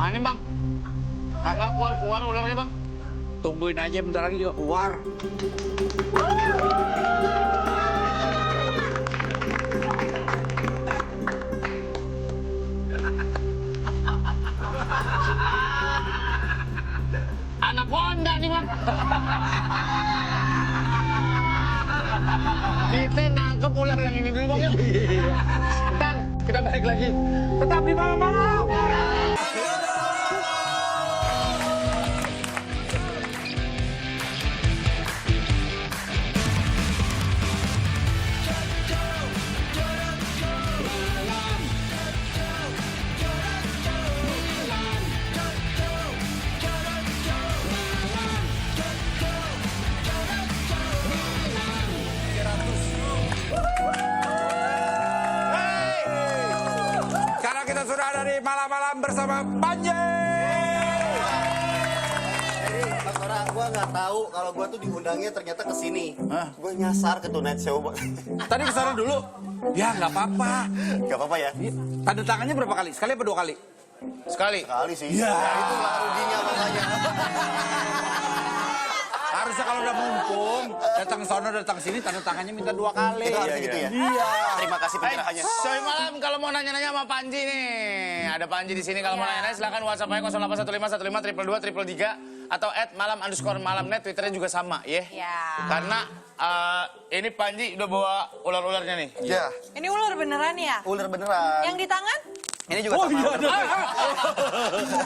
Nah ini bang, kagak keluar ularnya bang. Tungguin aja bentar lagi juga keluar. Anak Honda nih bang. Kita nangkep ular yang ini dulu bang. Ntar kita balik lagi. Tetap di malam-malam. Sekarang kita sudah ada di malam-malam bersama Panji. Mas Tora, gue nggak tahu kalau gue tuh diundangnya ternyata ke sini. Hah? Gue nyasar ke Tonight Show. Tadi kesana dulu. Ya nggak apa-apa. Gak apa-apa ya? Tanda tangannya berapa kali? Sekali apa 2 kali? Sekali. Kali sih. Ya. Ya itulah ruginya makanya. Harusnya kalau udah mumpung, datang sono datang sini, tanda tangannya minta 2 kali. Itu harusnya gitu ya? Iya. Terima kasih pencerahannya. Soi malam kalau mau nanya-nanya sama Panji nih. Ada Panji di sini kalau mau nanya-nanya silakan WhatsApp aja 081515 222 atau @malam_malamnet, Twitternya juga sama ya. Ya. Karena ini Panji udah bawa ular-ularnya nih. Ya, Ini ular beneran ya? ular beneran. Yang di tangan? Ini juga Oh sama. iya ada.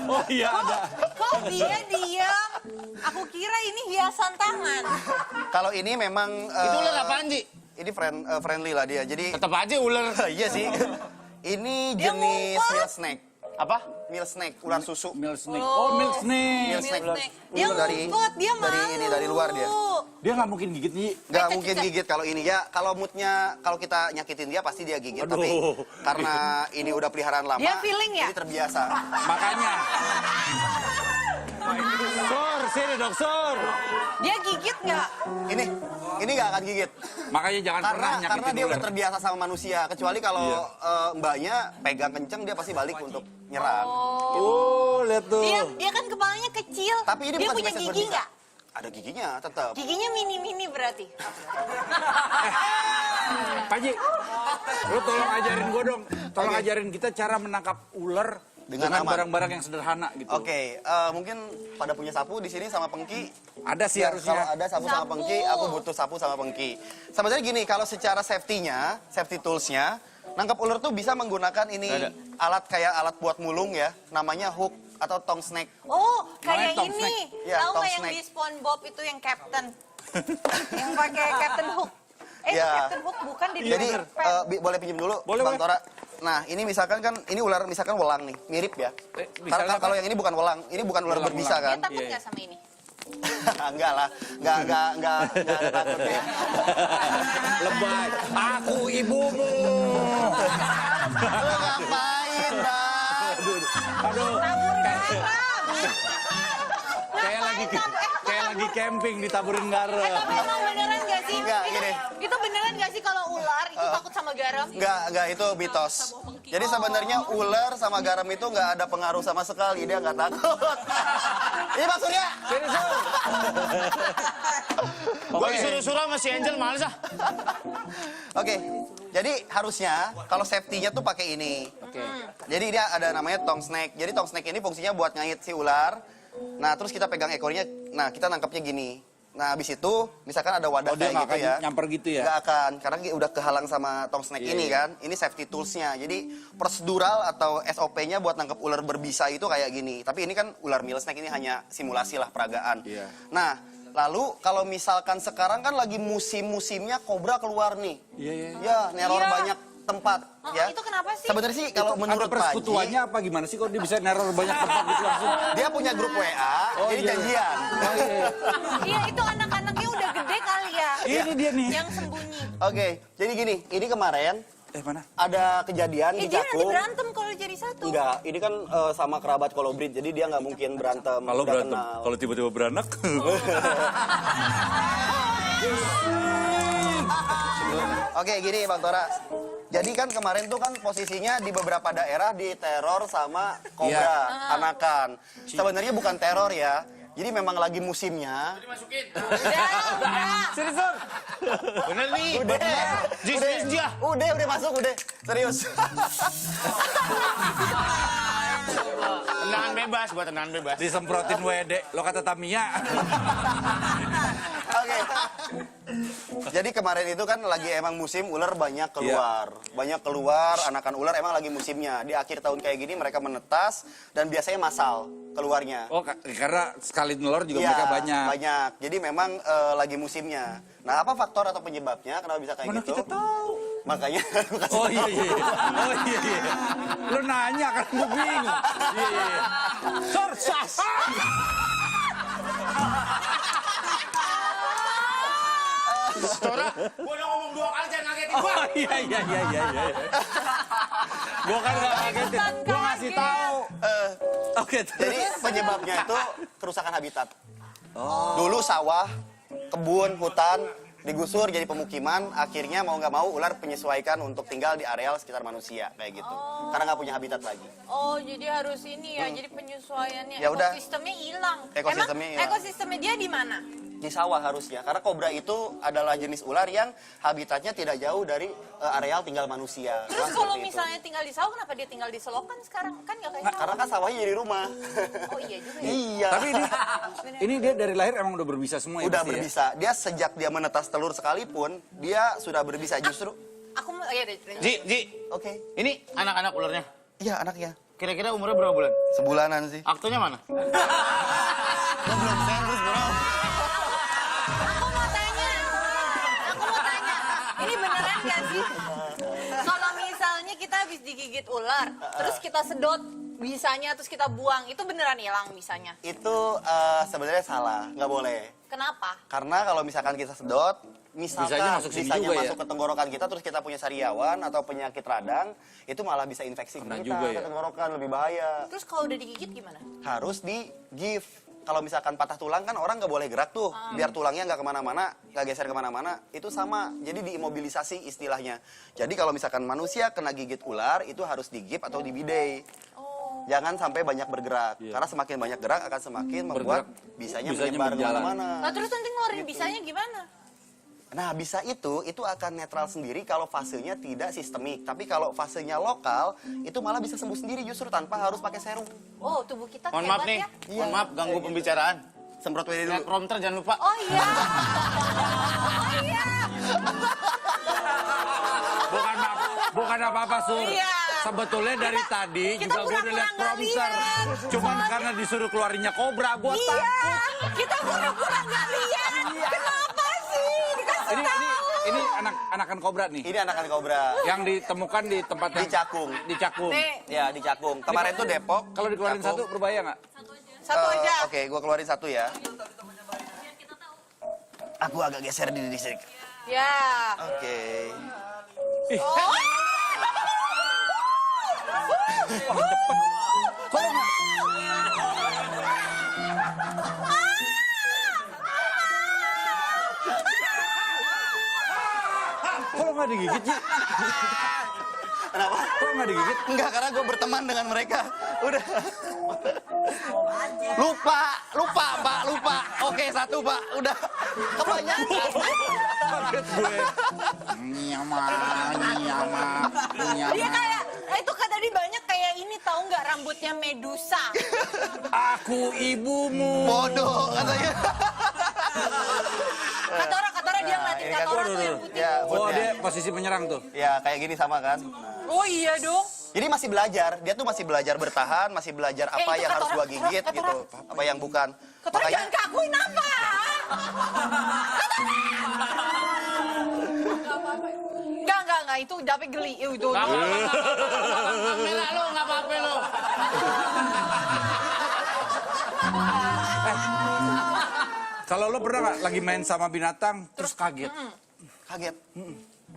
Oh iya ada. Kok dia diam? Aku kira ini hiasan tangan. Kalau ini memang Itu ular apa Panji? ini friendly lah dia. Jadi Tetap aja ular. iya sih. Ini Dia jenis ngumpet. milk snake. Apa? Milk snake, ular susu. Milk snake. Oh milk snake. Milk snake. Dia Dari- ngumpet, dia malu. dari ini, dari luar dia. Dia nggak mungkin gigit nih. Nggak mungkin gigit kalau ini ya. Kalau moodnya, kalau kita nyakitin dia pasti dia gigit. Aduh. Tapi karena ini udah peliharaan lama, Dia feeling ya? jadi terbiasa. Makanya. Sur, sini dok, Sur. Dia gigit nggak? Ini nggak akan gigit. Makanya jangan pernah Karena nyakitin dia ular. udah terbiasa sama manusia. Kecuali kalau mbaknya pegang kenceng, dia pasti balik untuk nyerang. Oh, lihat tuh. Dia kan kepalanya kecil. Tapi ini dia bukan punya spesies gigi berbisa. nggak? Ada giginya tetap. Giginya mini-mini berarti. Panji, lu tolong ajarin gua dong. Tolong ajarin kita cara menangkap ular Dengan dengan aman. barang-barang yang sederhana gitu. Oke, mungkin pada punya sapu di sini sama pengki. Ada sih Ya, kalau harusnya. ada sapu sama Sapu. pengki, aku butuh sapu sama pengki. Sebenarnya gini, kalau secara safety-nya, safety tools-nya, nangkap ular tuh bisa menggunakan ini Ada. alat kayak alat buat mulung ya, namanya hook atau tong snake. Oh, kayak Namanya Tom ini. Snake. Ya, Tahu Tom nggak yang Snake. di SpongeBob itu yang Captain? Yang pakai Captain Hook. Itu Ya. Captain Hook bukan di Jadi Peter Pan. boleh pinjam dulu, Boleh, Bang boleh. Tora. Nah, ini misalkan kan ini ular misalkan welang nih, mirip ya. misalnya apa? Kalau yang ini bukan welang, ini bukan ular Welang, berbisa Dia kan? takut Iya, nggak sama ini? Enggak lah, enggak ada takutnya. Lebay. Aku ibumu. Lu ngapain, Bang? Aduh, Taburin kayak, garam. kayak lagi camping ditaburin garam. Tapi emang beneran nggak sih? Nggak, Itu- gini. Itu beneran nggak sih kalau ular itu takut sama garam? Enggak, itu mitos. Jadi sebenarnya ular sama garam itu enggak ada pengaruh sama sekali, dia enggak takut. Ini Pak Surya. Sini, Sur. Gua disuruh-suruh sama si Angel males ah. Oke. Jadi harusnya kalau safety-nya tuh pakai ini. Oke. Jadi dia ada namanya tong snake. Jadi tong snake ini fungsinya buat ngait si ular. Nah, terus kita pegang ekornya. Nah, kita nangkapnya gini. Nah, habis itu misalkan ada wadah Oh, dia kayak nggak gitu akan ya. nyamper gitu ya? Nggak akan, karena udah kehalang sama tong snake Iya, ini iya. kan. Ini safety tools-nya. Jadi prosedural atau SOP-nya buat nangkep ular berbisa itu kayak gini. Tapi ini kan ular milk snake ini hanya simulasi lah peragaan. Iya. Nah, lalu kalau misalkan sekarang kan lagi musim-musimnya kobra keluar nih. Iya, iya. Ya, neror Iya. banyak tempat Oh, ya. itu kenapa sih? Sebenarnya sih kalau menurut Ada Panji, persekutuannya apa gimana sih kok dia bisa neror banyak tempat gitu langsung? dia punya grup WA, Oh, jadi iya, iya. janjian. Oh, iya, iya. Iya, itu anak-anaknya udah gede kali ya. Ini dia nih. Yang sembunyi. Oke, jadi gini, ini kemarin Mana? ada kejadian di Dia nanti Cakung. berantem kalau jadi satu. Enggak, ini kan sama kerabat kolobrit, jadi dia nggak mungkin berantem. Kalau udah berantem, kenal. kalau tiba-tiba beranak. Oke, gini Bang Tora. Jadi kan kemarin tuh kan posisinya di beberapa daerah diteror sama kobra anakan. Sebenarnya bukan teror ya. Jadi memang lagi musimnya. Serius, bener nih. Udah masuk, udah. Serius. Tendangan bebas, buat tendangan bebas. Disemprotin WD, lo kata Tamiya. Oke. Jadi kemarin itu kan lagi emang musim ular banyak keluar. Banyak keluar, anakan ular emang lagi musimnya. Di akhir tahun kayak gini mereka menetas dan biasanya massal keluarnya. Oh, karena sekali nelor juga Iya, mereka banyak. Banyak. Jadi memang lagi musimnya. Nah, apa faktor atau penyebabnya kenapa bisa kayak Mana gitu? kita tahu. Makanya Oh iya. Oh iya. Lu nanya kan gue bingung. Iya. Sorsas. Stora, gua udah ngomong 2 kali jangan ngagetin gua. Oh iya. Gua kan gak ngagetin. Gua ngasih tahu. Oke, jadi penyebabnya itu kerusakan habitat. Dulu sawah, kebun, hutan digusur jadi pemukiman, akhirnya mau nggak mau ular menyesuaikan untuk tinggal di areal sekitar manusia kayak gitu. Karena nggak punya habitat lagi. Oh, jadi harus ini ya, jadi penyesuaiannya. Ya udah. Ekosistemnya hilang. Ekosistemnya Emang hilang. ekosistemnya dia di mana? Di sawah harusnya, karena kobra itu adalah jenis ular yang habitatnya tidak jauh dari areal tinggal manusia. Terus Nah, kalau seperti itu. misalnya tinggal di sawah, kenapa dia tinggal di selokan sekarang? Kan nggak kayak Nah, sawah. karena kan sawahnya jadi rumah. Oh iya juga ya. Iya. Tapi ini dia dari lahir emang udah berbisa semua ya? Udah pasti ya? berbisa. Dia sejak dia menetas telur sekalipun, dia sudah berbisa justru. Aku mau, ya deh. Ji, Oke. ini anak-anak ularnya. Iya, anaknya. Kira-kira umurnya berapa bulan? Sebulanan sih. Aktunya mana? Aku mau tanya, ini beneran gak sih? Kalau misalnya kita habis digigit ular, terus kita sedot bisanya, terus kita buang, itu beneran hilang bisanya? Itu sebenarnya salah, nggak boleh. Kenapa? Karena kalau misalkan kita sedot, misalkan Bisanya masuk sini bisanya juga ya? masuk ke tenggorokan kita, terus kita punya sariawan atau penyakit radang, itu malah bisa infeksi Kena kita juga ke ya? tenggorokan, lebih bahaya. Terus kalau udah digigit gimana? Harus di gift. Kalau misalkan patah tulang kan orang nggak boleh gerak tuh, biar tulangnya nggak kemana-mana, nggak geser kemana-mana, itu sama. Jadi diimobilisasi istilahnya. Jadi kalau misalkan manusia kena gigit ular, itu harus di gift atau di bidet. Oh. Jangan sampai banyak bergerak, Iya. karena semakin banyak gerak akan semakin membuat bisanya menyebar berjalan. kemana-mana. Nah terus nanti ngeluarin bisanya gimana? Nah, bisa itu akan netral sendiri kalau fasenya tidak sistemik. Tapi kalau fasenya lokal, itu malah bisa sembuh sendiri justru tanpa harus pakai serum. Oh tubuh kita Mohon hebat maaf nih, ya? mohon maaf ganggu pembicaraan. Semprot WD dulu. Prompter jangan lupa. Oh iya. Oh iya. Bukan apa-apa, Sur. Iya. Sebetulnya dari tadi kita juga gue udah liat pura-pura nggak prompter. lihat. Cuman karena disuruh keluarinnya kobra, gue Iya. takut. Kita pura-pura nggak lihat. Kenapa sih? Dikasih tahu. Ini anakan kobra nih. Ini anakan kobra Yang ditemukan di tempat di Cakung. Di Cakung. Nih, Ya, di Cakung. Kemarin tuh Depok. Kalau dikeluarin Cakung. satu berbahaya nggak? satu aja. Oke, gua keluarin satu ya. Aku agak geser di sini. Ya. Oke. Oh. Kalau nggak digigit, Ji? Kenapa? Kok nggak digigit? Enggak, karena gue berteman dengan mereka. Udah. Lupa, Pak, lupa. Oke, satu, Pak. Udah. Kebanyakan. Kaget gue. Nyama. Dia kayak, itu kan tadi banyak kayak ini tahu nggak rambutnya Medusa. Aku ibumu. Bodoh, katanya. Katora dia ngeliatin ini kan Katora tuh yang putih. Ya, Oh, foodnya. dia posisi menyerang tuh. Ya, kayak gini sama kan. Oh iya dong. Jadi masih belajar, dia tuh masih belajar bertahan, masih belajar apa itu yang harus Katora, gua gigit Katora. gitu, apa yang bukan. Katora jangan kakuin apa? Enggak, itu Dape geli. Itu. Nggak apa-apa lo, nggak apa-apa lo. Kalau lo pernah nggak lagi main sama binatang terus kaget? Kaget.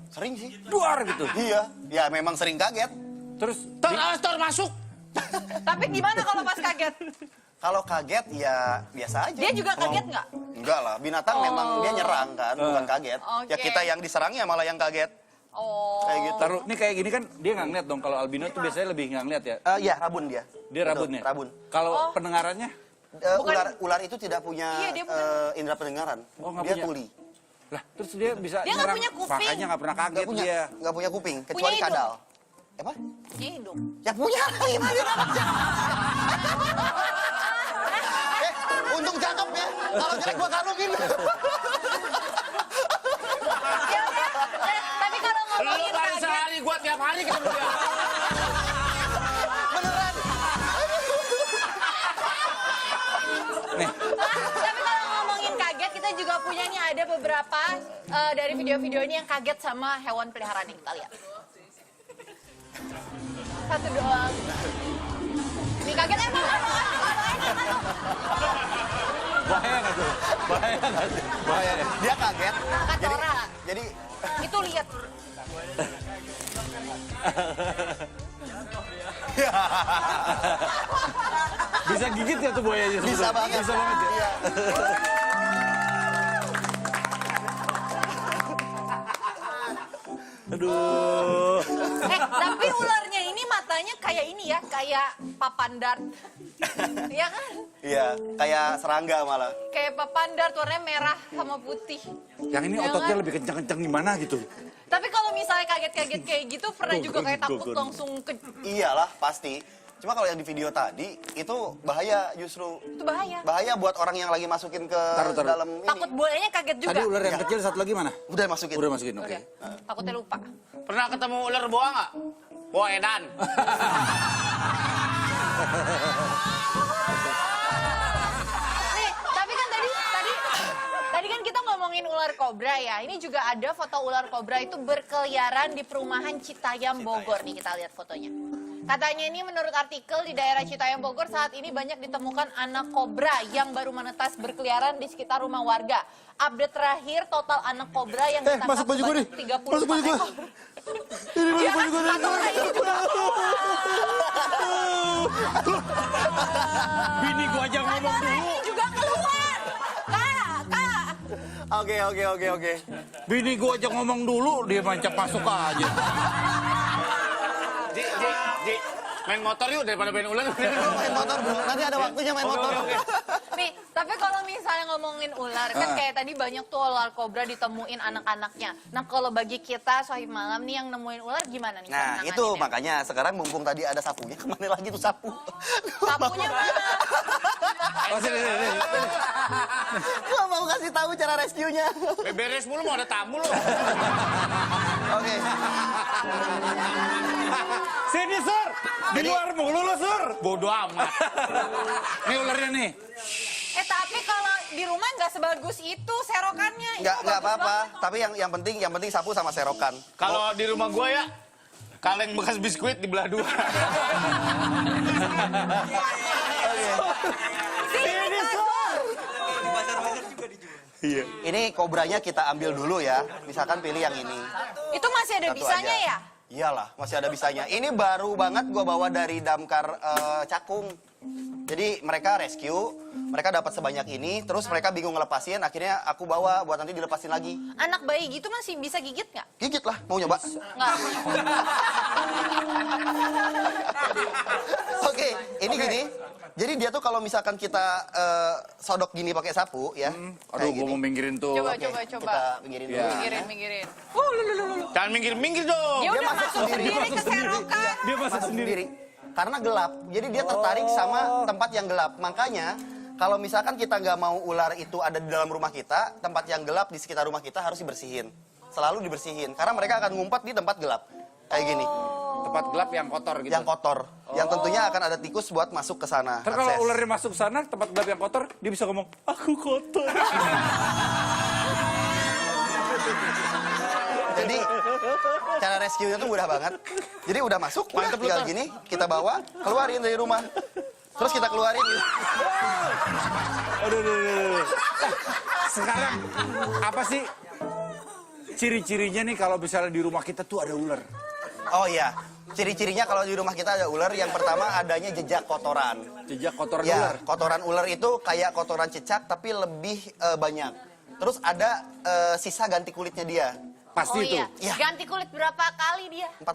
Sering sih. Duar gitu. Iya, ya memang sering kaget. Terus Tor masuk. Tapi gimana kalau pas kaget? Kalau kaget ya biasa aja. Dia juga kaget nggak? Enggak lah, binatang memang dia nyerang kan, bukan kaget. Oke. Ya kita yang diserang ya malah yang kaget. Oh. Kayak gitu. Taruh, nih kayak gini kan dia nggak ngeliat dong. Kalau albino tuh biasanya lebih nggak ngeliat ya. Iya, rabun dia. Dia rabunnya. Betul, rabun. Kalau pendengarannya, Ular itu tidak punya Iya, dia bukan. indera pendengaran. Oh, nggak Dia punya. tuli. lah terus dia bisa Dia nggak nyerang. punya kuping. Makanya nggak pernah kaget dia. Nggak punya kuping, kecuali hidung. kadal. Apa? Hidung. Ya punya. Gimana? Untung cakep ya. Kalau jelek gua karungin. Ya udah. Tapi kalau Lu ngomongin baru kaget, sehari, gua tiap hari ketemu dia. Beneran. Nih, tapi kalau ngomongin kaget, kita juga punya nih ada beberapa dari video-video ini yang kaget sama hewan peliharaan yang kita lihat. Satu doang. Ini kaget emang. bahaya nggak tuh? Bahaya nggak tuh? Bahaya ya? Dia kaget. Katora. Jadi Itu lihat. Bisa gigit ya tuh buayanya? bisa banget. Bisa banget ya? Iya. Aduh. Tapi ularnya ini matanya kayak ini ya, kayak papan dart. Iya kan? Iya, kayak serangga malah. Kayak papan dart warnanya merah sama putih. Yang ini Ya ototnya kan? lebih kencang-kencang gimana gitu? Tapi kalau misalnya kaget-kaget kayak gitu, pernah juga kayak takut langsung ke... Iyalah, pasti. Cuma kalau yang di video tadi, itu bahaya justru. Itu bahaya. Bahaya buat orang yang lagi masukin ke Taruh. dalam ini. Takut buayanya kaget juga. Tadi ular yang Iya. kecil satu lagi mana? Udah masukin. Udah masukin, oke. Udah. Takutnya lupa. Pernah ketemu ular boa nggak? Boa edan. Nih, tapi kan tadi kan kita ngomongin ular kobra ya. Ini juga ada foto ular kobra itu berkeliaran di perumahan Citayam Bogor nih, kita lihat fotonya. Katanya ini menurut artikel di daerah Citayam Bogor saat ini banyak ditemukan anak kobra yang baru menetas berkeliaran di sekitar rumah warga. Update terakhir total anak kobra yang ditangkap masuk baju gua nih. sebanyak 34 Masuk baju gua. ekor. Ini Ya kan, satu orang ini juga Bini gua aja ngomong orang dulu. ini juga keluar. Kak. Oke. Bini gua aja ngomong dulu, dia mancap masuk aja. Ji, main motor yuk daripada main ular. Main motor, bro. Nanti ada waktunya main motor. Nih, tapi kalau misalnya ngomongin ular, kan kayak tadi banyak tuh ular kobra ditemuin anak-anaknya. Nah, kalau bagi kita Sohib Malam nih yang nemuin ular gimana nih? Nah, cara itu nanganinnya? makanya sekarang mumpung tadi ada sapunya, kemana lagi tuh sapu? Sapunya mana? Oh, sini. Gua mau kasih tahu cara rescue-nya. Beres mulu mau ada tamu lo. Oke. Sini, Sur. Di luar mulu lo, Sur. Bodoh amat. Nih ularnya nih. Tapi kalau di rumah nggak sebagus itu serokannya. Itu Nggak bagus apa-apa. banget. Tapi yang penting sapu sama serokan. Kalau di rumah gua ya, kaleng bekas biskuit dibelah dua. Sini, Sur. Iya. Ini kobranya kita ambil dulu ya. Misalkan pilih yang ini. Itu masih ada Satu bisanya aja. ya? Iyalah, masih ada bisanya. Ini baru banget gua bawa dari damkar Cakung. Jadi mereka rescue, mereka dapat sebanyak ini, terus mereka bingung ngelepasin, akhirnya aku bawa buat nanti dilepasin lagi. Anak bayi gitu masih bisa gigit nggak? Gigit lah, mau nyoba? Nggak. Oke, ini gini. Jadi dia tuh kalau misalkan kita sodok gini pakai sapu ya. Aduh, kayak gua mau minggirin tuh. Coba, Oke, coba. Kita pinggirin dulu. Ya. Minggirin. Jangan minggir-minggir dong. Ya udah masuk masuk sendiri. sendiri ke serokan. Dia masuk Masuk sendiri. sendiri. Karena gelap, jadi dia tertarik sama tempat yang gelap. Makanya kalau misalkan kita nggak mau ular itu ada di dalam rumah kita, tempat yang gelap di sekitar rumah kita harus dibersihin. Selalu dibersihin, karena mereka akan ngumpet di tempat gelap. Kayak gini, Tempat gelap yang kotor gitu. yang kotor. Yang tentunya akan ada tikus buat masuk ke sana. Ntar kalau akses. ularnya masuk sana, tempat gelap yang kotor, dia bisa ngomong, aku kotor. Jadi cara rescue-nya tuh mudah banget. Jadi udah masuk, udah Mantep lu, tinggal Tar. gini, kita bawa, keluarin dari rumah. Terus kita keluarin. Aduh. Sekarang, apa sih ciri-cirinya nih kalau misalnya di rumah kita tuh ada ular? Oh iya, ciri-cirinya kalau di rumah kita ada ular, yang pertama adanya jejak kotoran. Jejak kotoran Ya, ular. kotoran ular itu kayak kotoran cicak tapi lebih banyak. Terus ada sisa ganti kulitnya dia. Pasti Oh itu. iya. Iya. Ganti kulit berapa kali dia? 40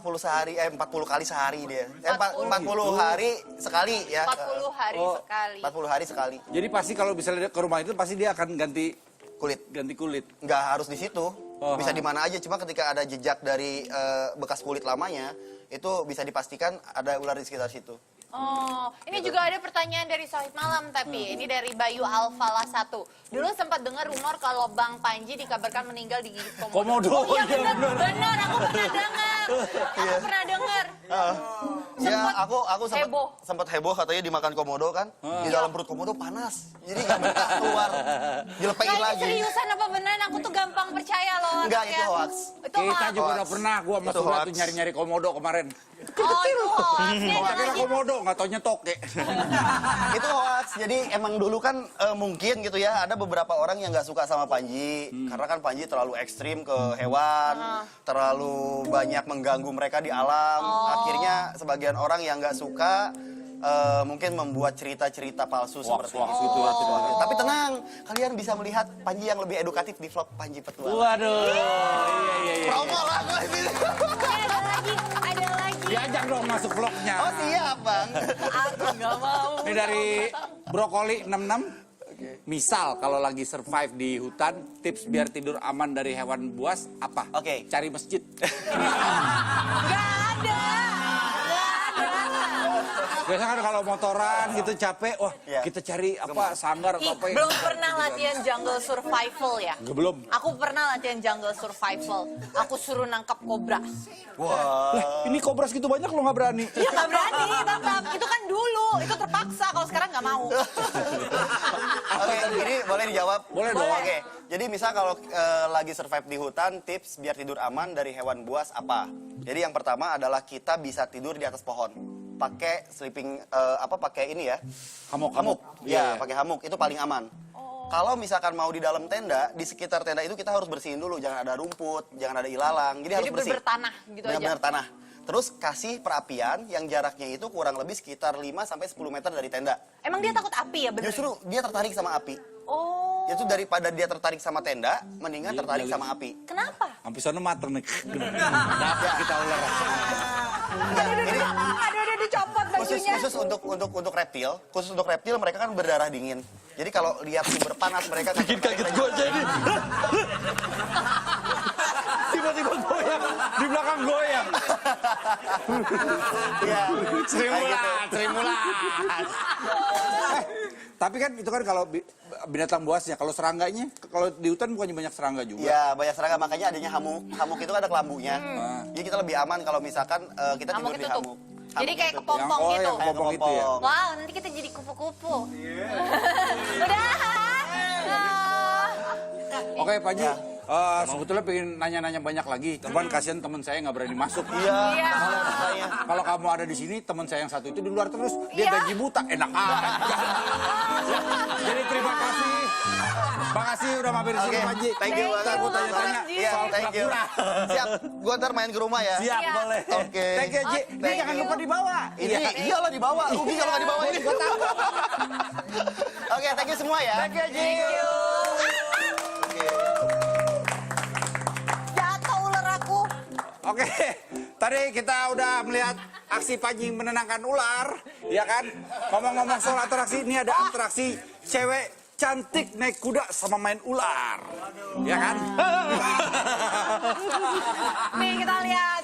kali sehari dia. 40. 40 hari sekali ya. 40 hari Oh. sekali. 40 hari sekali. Jadi pasti kalau misalnya ke rumah itu pasti dia akan ganti Kulit. kulit. Nggak harus di situ. Oh. Bisa di mana aja. Cuma ketika ada jejak dari bekas kulit lamanya, itu bisa dipastikan ada ular di sekitar situ. Oh, ini juga ada pertanyaan dari Sohib Malam tapi ini dari Bayu Alfala 1. Dulu sempat dengar rumor kalau Bang Panji dikabarkan meninggal digigit komodo. Komodo, Oh, iya iya, benar, benar, aku pernah dengar. Aku pernah dengar. Ya, aku heboh. sempat heboh katanya dimakan komodo kan. Di dalam perut komodo panas. Jadi nggak betah keluar. Dilepein Nah, ini lagi. seriusan apa beneran? Aku tuh gampang percaya loh. Enggak, anaknya. itu hoax. Itu Kita hoax. juga udah pernah, gua sama Itu Surya hoax. tuh nyari-nyari komodo kemarin. Oh, itu hoax. Ini Kita ada kira lagi. komodo, nggak taunya toke. Itu hoax. Jadi emang dulu kan mungkin gitu ya ada beberapa orang yang nggak suka sama Panji karena kan Panji terlalu ekstrim ke hewan, terlalu banyak mengganggu mereka di alam. Akhirnya sebagian orang yang nggak suka mungkin membuat cerita-cerita palsu seperti hoax itu. gitu ya, Tapi tenang, kalian bisa melihat Panji yang lebih edukatif di vlog Panji Petualang. Waduh, iya. Promo lah gue di sini. Ada lagi, ada lagi. Diajak dong masuk vlognya. Oh siap bang. Aku nggak mau. Ini dari Brokoli 66. Misal kalau lagi survive di hutan, tips biar tidur aman dari hewan buas apa? Oke. Cari masjid. Nggak ada. Biasanya kan kalau motoran gitu capek, wah Iya. kita cari apa sanggar Ih, atau apa belum pernah latihan jungle survival ya? Belum. Aku pernah latihan jungle survival. Aku suruh nangkap kobra. Wah. Ini kobra segitu banyak lo nggak berani. Ya nggak berani, tetap. Itu kan dulu, itu terpaksa. Kalau sekarang nggak mau. Oke, ini boleh dijawab? Boleh dong. Oke, jadi misal kalau lagi survive di hutan, tips biar tidur aman dari hewan buas apa? Jadi yang pertama adalah kita bisa tidur di atas pohon. Pakai sleeping, pakai ini ya. Hamuk. Ya, pakai hamuk, itu paling aman. Kalau misalkan mau di dalam tenda, di sekitar tenda itu kita harus bersihin dulu. Jangan ada rumput, jangan ada ilalang. Jadi harus bersih. Jadi bertanah gitu aja. Benar-benar tanah. Terus kasih perapian yang jaraknya itu kurang lebih sekitar 5-10 meter dari tenda. Emang dia takut api ya bener? Justru dia tertarik sama api. Oh. Itu daripada dia tertarik sama tenda, mendingan tertarik sama api. Kenapa? Sampai sana mater nih. Dapat kita ular. Ini Aduh, dicopot bajunya. khusus untuk reptil mereka kan berdarah dingin. Jadi kalau lihat sumber panas mereka kan Kaget gue jadi. Tiba-tiba goyang. Di belakang goyang. Iya. Sri Kayak gitu. Mulat, Sri Mulat. Tapi kan itu kan kalau binatang buasnya, kalau serangganya, kalau di hutan bukannya banyak serangga juga. Iya, banyak serangga makanya adanya hamuk. Hamuk itu ada kelambunya. Jadi kita lebih aman kalau misalkan kita Hamuk tidur di ditutup. hamuk. Jadi Hamuk kayak ditutup. kepompong Yang- oh, gitu. yang kepompong itu ya? Wow, nanti kita jadi kupu-kupu. Udah. Oke, Pak Haji. Sebetulnya pengen nanya-nanya banyak lagi. Cuman kasihan teman saya nggak berani masuk. Iya. Iya. Makanya. Kalau kamu ada di sini, teman saya yang satu itu di luar terus. Dia Iya. gaji buta, enak aja. Jadi terima kasih. Makasih udah mampir di sini, Oke, Pak Haji. thank you Ntar banget. gua tanya-tanya Iya, soal thank you. pura-pura. Siap, gua ntar main ke rumah ya. Siap, Iya. boleh. Oke. Thank you, Haji. Ini Thank jangan you. lupa dibawa. Ini iyalah dibawa, rugi kalau nggak dibawa ini. Oke, thank you semua ya. Thank you, Haji. Oke. Jatuh ular aku. Oke, tadi kita udah melihat aksi Panji menenangkan ular, ya kan? Ngomong-ngomong soal atraksi, ini ada atraksi cewek cantik naik kuda sama main ular, ya kan? Nih kita lihat.